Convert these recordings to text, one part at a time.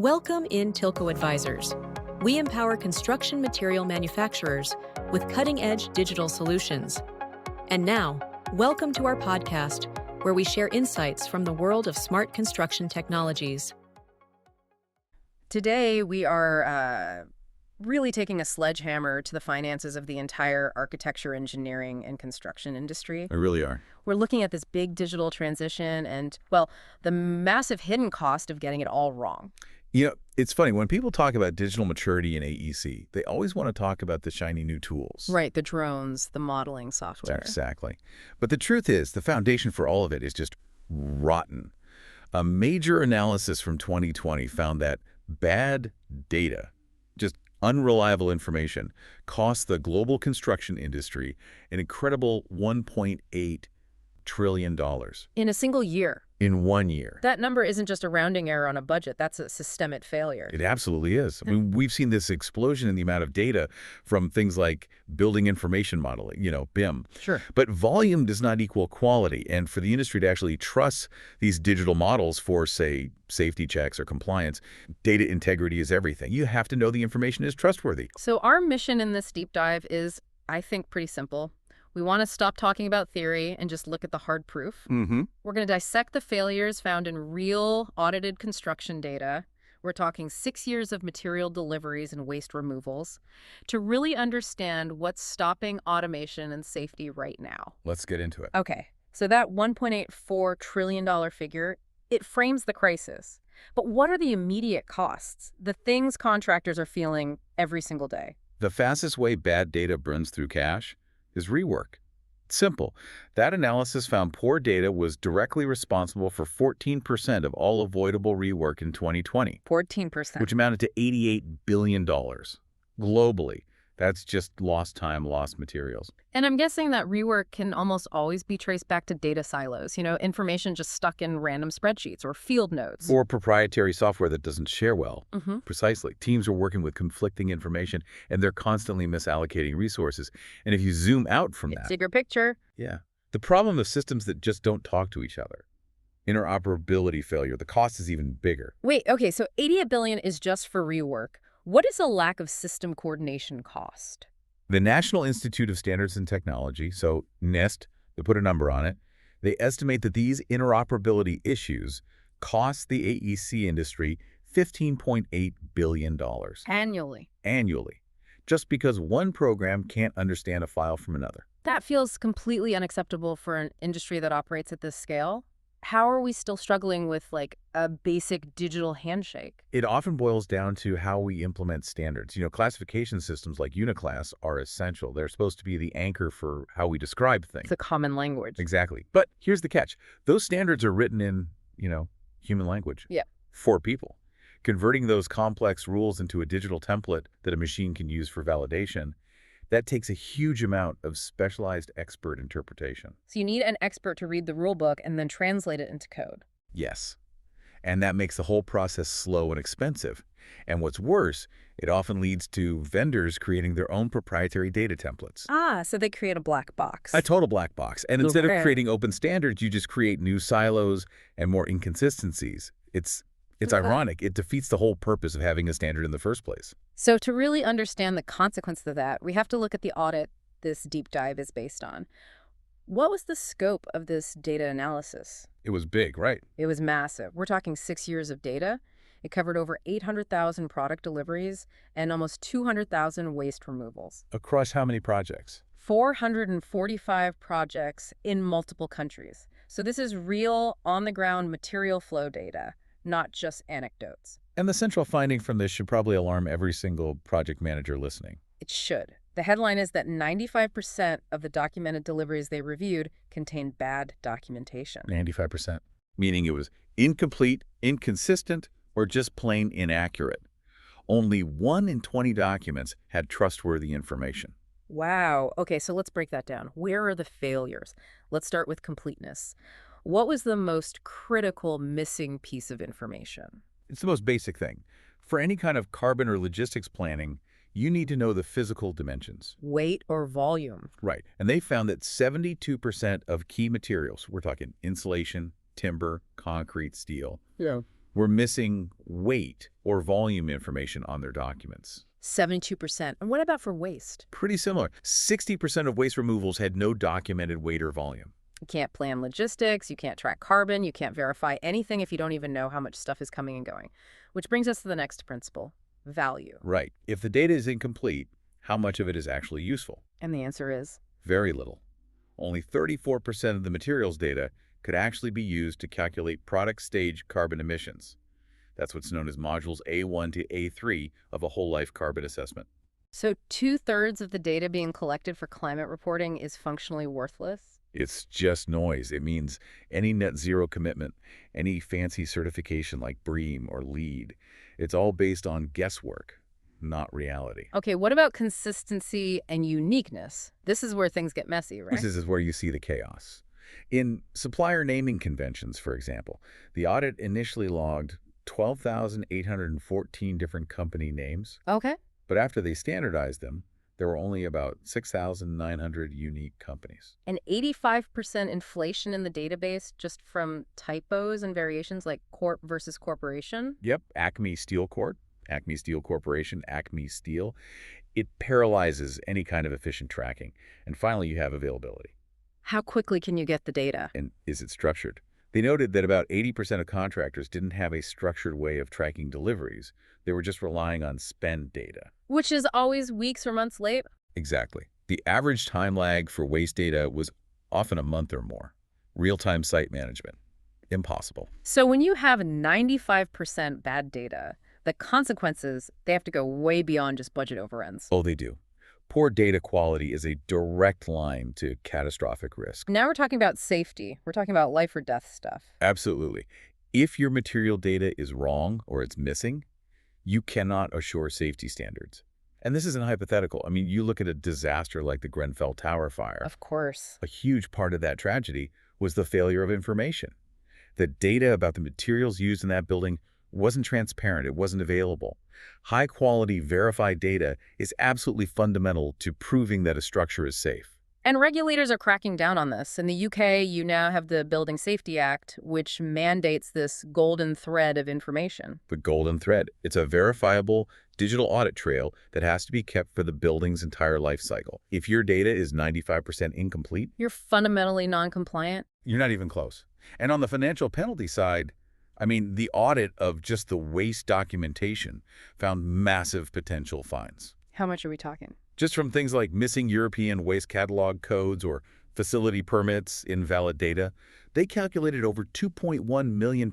Welcome in Tilco Advisors. We empower construction material manufacturers with cutting-edge digital solutions. And now, welcome to our podcast, where we share insights from the world of smart construction technologies. Today, we are really taking a sledgehammer to the finances of the entire architecture, engineering, and construction industry. We really are. We're looking at this big digital transition and, well, the massive hidden cost of getting it all wrong. You know, it's funny, when people talk about digital maturity in AEC, they always want to talk about the shiny new tools. Right, the drones, the modeling software. Exactly. But the truth is, the foundation for all of it is just rotten. A major analysis from 2020 found that bad data, just unreliable information, cost the global construction industry an incredible $1.8 trillion. In a single year. In 1 year. That number isn't just a rounding error on a budget. That's a systemic failure. It absolutely is. I mean, we've seen this explosion in the amount of data from things like building information modeling, BIM. Sure. But volume does not equal quality. And for the industry to actually trust these digital models for, say, safety checks or compliance, data integrity is everything. You have to know the information is trustworthy. So our mission in this deep dive is, I think, pretty simple. We want to stop talking about theory and just look at the hard proof. Mm-hmm. We're going to dissect the failures found in real audited construction data. We're talking 6 years of material deliveries and waste removals to really understand what's stopping automation and safety right now. Let's get into it. Okay, so that $1.84 trillion figure, it frames the crisis. But what are the immediate costs, the things contractors are feeling every single day? The fastest way bad data burns through cash is rework. Simple. That analysis found poor data was directly responsible for 14% of all avoidable rework in 2020. 14%. Which amounted to $88 billion. Globally, that's just lost time, lost materials. And I'm guessing that rework can almost always be traced back to data silos, information just stuck in random spreadsheets or field notes. Or proprietary software that doesn't share well. Mm-hmm. Precisely. Teams are working with conflicting information, and they're constantly misallocating resources. And if you zoom out from that... Bigger picture. Yeah. The problem of systems that just don't talk to each other. Interoperability failure. The cost is even bigger. Wait, okay, so $88 billion is just for rework. What is a lack of system coordination cost? The National Institute of Standards and Technology, so NIST, to put a number on it, they estimate that these interoperability issues cost the AEC industry $15.8 billion. Annually. Just because one program can't understand a file from another. That feels completely unacceptable for an industry that operates at this scale. How are we still struggling with, a basic digital handshake? It often boils down to how we implement standards. Classification systems like Uniclass are essential. They're supposed to be the anchor for how we describe things. It's a common language. Exactly. But here's the catch. Those standards are written in, human language. Yeah. For people. Converting those complex rules into a digital template that a machine can use for validation, that takes a huge amount of specialized expert interpretation. So you need an expert to read the rule book and then translate it into code. Yes. And that makes the whole process slow and expensive. And what's worse, it often leads to vendors creating their own proprietary data templates. So they create a black box. A total black box. And instead of creating open standards, you just create new silos and more inconsistencies. It's ironic. It defeats the whole purpose of having a standard in the first place. So to really understand the consequence of that, we have to look at the audit this deep dive is based on. What was the scope of this data analysis? It was big, right? It was massive. We're talking 6 years of data. It covered over 800,000 product deliveries and almost 200,000 waste removals. Across how many projects? 445 projects in multiple countries. So this is real, on-the-ground material flow data, not just anecdotes. And the central finding from this should probably alarm every single project manager listening. It should. The headline is that 95% of the documented deliveries they reviewed contained bad documentation. 95%. Meaning it was incomplete, inconsistent, or just plain inaccurate. Only 1 in 20 documents had trustworthy information. Wow. Okay, so let's break that down. Where are the failures? Let's start with completeness. What was the most critical missing piece of information? It's the most basic thing. For any kind of carbon or logistics planning, you need to know the physical dimensions. Weight or volume. Right. And they found that 72% of key materials, we're talking insulation, timber, concrete, steel, were missing weight or volume information on their documents. 72%. And what about for waste? Pretty similar. 60% of waste removals had no documented weight or volume. You can't plan logistics, you can't track carbon, you can't verify anything if you don't even know how much stuff is coming and going. Which brings us to the next principle, value. Right. If the data is incomplete, how much of it is actually useful? And the answer is? Very little. Only 34% of the materials data could actually be used to calculate product stage carbon emissions. That's what's known as modules A1 to A3 of a whole life carbon assessment. So 2/3 of the data being collected for climate reporting is functionally worthless? It's just noise. It means any net zero commitment, any fancy certification like BREEAM or LEED, it's all based on guesswork, not reality. Okay, what about consistency and uniqueness? This is where things get messy, right? This is where you see the chaos. In supplier naming conventions, for example, the audit initially logged 12,814 different company names, Okay. but after they standardized them, there were only about 6,900 unique companies. And 85% inflation in the database just from typos and variations like corp versus corporation? Yep, Acme Steel Corp, Acme Steel Corporation, Acme Steel. It paralyzes any kind of efficient tracking. And finally, you have availability. How quickly can you get the data? And is it structured? They noted that about 80% of contractors didn't have a structured way of tracking deliveries. They were just relying on spend data. Which is always weeks or months late? Exactly. The average time lag for waste data was often a month or more. Real-time site management. Impossible. So when you have 95% bad data, the consequences, they have to go way beyond just budget overruns. Oh, they do. Poor data quality is a direct line to catastrophic risk. Now we're talking about safety. We're talking about life or death stuff. Absolutely. If your material data is wrong or it's missing, you cannot assure safety standards. And this isn't hypothetical. I mean, you look at a disaster like the Grenfell Tower fire. Of course. A huge part of that tragedy was the failure of information. The data about the materials used in that building wasn't transparent. It wasn't available. High-quality, verified data is absolutely fundamental to proving that a structure is safe. And regulators are cracking down on this. In the UK, you now have the Building Safety Act, which mandates this golden thread of information. The golden thread. It's a verifiable digital audit trail that has to be kept for the building's entire life cycle. If your data is 95% incomplete, You're fundamentally non-compliant. you're not even close. And on the financial penalty side, I mean, the audit of just the waste documentation found massive potential fines. How much are we talking? Just from things like missing European waste catalog codes or facility permits, invalid data, they calculated over £2.1 million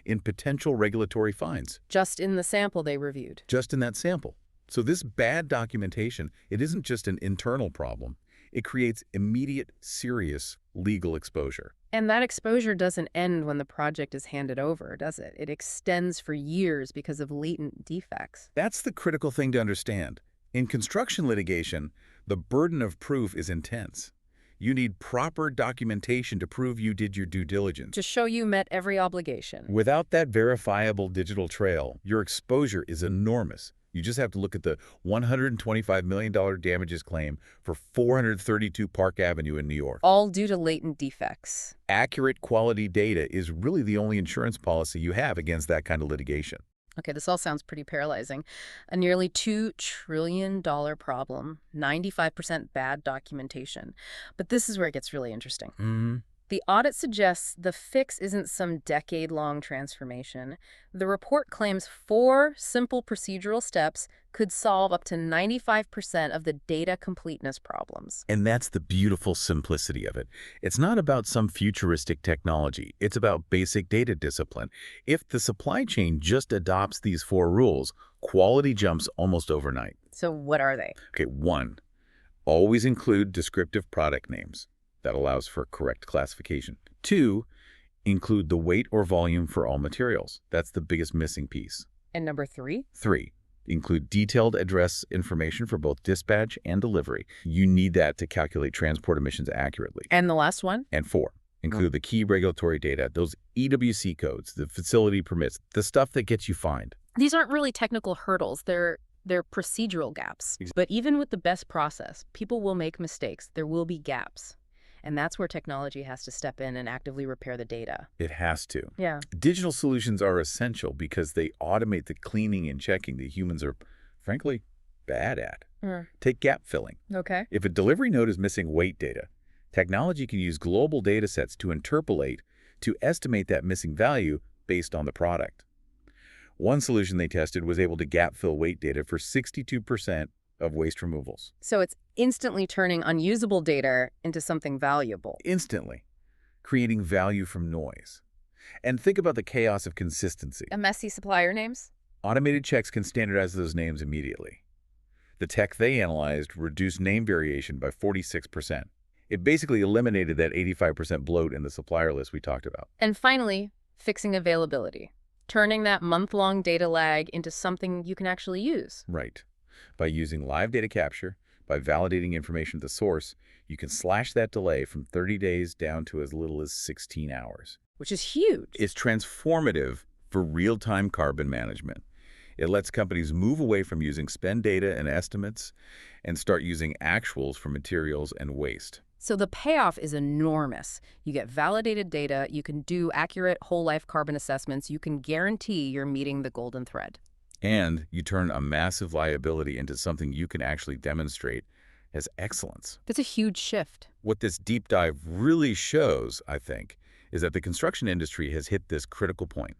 in potential regulatory fines. Just in the sample they reviewed. Just in that sample. So this bad documentation, it isn't just an internal problem. It creates immediate, serious legal exposure. And that exposure doesn't end when the project is handed over, does it? It extends for years because of latent defects. That's the critical thing to understand. In construction litigation, the burden of proof is intense. You need proper documentation to prove you did your due diligence. To show you met every obligation. Without that verifiable digital trail, your exposure is enormous. You just have to look at the $125 million damages claim for 432 Park Avenue in New York. All due to latent defects. Accurate quality data is really the only insurance policy you have against that kind of litigation. Okay, this all sounds pretty paralyzing. A nearly $2 trillion problem, 95% bad documentation. But this is where it gets really interesting. The audit suggests the fix isn't some decade-long transformation. The report claims 4 simple procedural steps could solve up to 95% of the data completeness problems. And that's the beautiful simplicity of it. It's not about some futuristic technology. It's about basic data discipline. If the supply chain just adopts these 4 rules, quality jumps almost overnight. So what are they? Okay, 1, always include descriptive product names. That allows for correct classification. 2, include the weight or volume for all materials. That's the biggest missing piece. And number 3? 3, include detailed address information for both dispatch and delivery. You need that to calculate transport emissions accurately. And the last one? And 4, include the key regulatory data, those EWC codes, the facility permits, the stuff that gets you fined. These aren't really technical hurdles. They're procedural gaps. But even with the best process, people will make mistakes. There will be gaps. And that's where technology has to step in and actively repair the data. It has to. Yeah. Digital solutions are essential because they automate the cleaning and checking that humans are, frankly, bad at. Take gap filling. Okay. If a delivery note is missing weight data, technology can use global data sets to interpolate to estimate that missing value based on the product. One solution they tested was able to gap fill weight data for 62% of waste removals. So it's instantly turning unusable data into something valuable. Instantly, creating value from noise. And think about the chaos of consistency. Messy supplier names? Automated checks can standardize those names immediately. The tech they analyzed reduced name variation by 46%. It basically eliminated that 85% bloat in the supplier list we talked about. And finally, fixing availability. Turning that month-long data lag into something you can actually use. Right. By using live data capture, by validating information at the source, you can slash that delay from 30 days down to as little as 16 hours. Which is huge. It's transformative for real-time carbon management. It lets companies move away from using spend data and estimates and start using actuals for materials and waste. So the payoff is enormous. You get validated data, you can do accurate whole-life carbon assessments, you can guarantee you're meeting the golden thread. And you turn a massive liability into something you can actually demonstrate as excellence. That's a huge shift. What this deep dive really shows, I think, is that the construction industry has hit this critical point.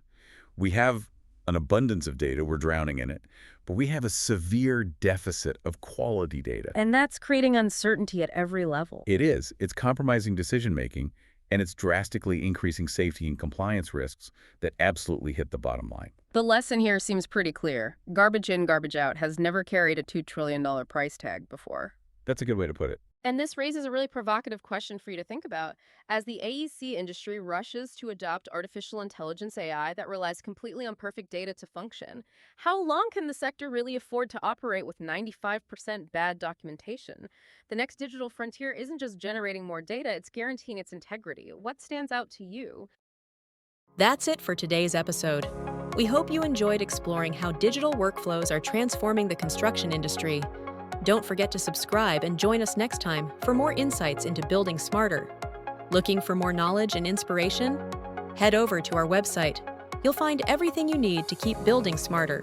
We have an abundance of data, we're drowning in it, but we have a severe deficit of quality data. And that's creating uncertainty at every level. It is. It's compromising decision-making, and it's drastically increasing safety and compliance risks that absolutely hit the bottom line. The lesson here seems pretty clear. Garbage in, garbage out has never carried a $2 trillion price tag before. That's a good way to put it. And this raises a really provocative question for you to think about. As the AEC industry rushes to adopt artificial intelligence AI that relies completely on perfect data to function, how long can the sector really afford to operate with 95% bad documentation? The next digital frontier isn't just generating more data, it's guaranteeing its integrity. What stands out to you? That's it for today's episode. We hope you enjoyed exploring how digital workflows are transforming the construction industry. Don't forget to subscribe and join us next time for more insights into building smarter. Looking for more knowledge and inspiration? Head over to our website. You'll find everything you need to keep building smarter.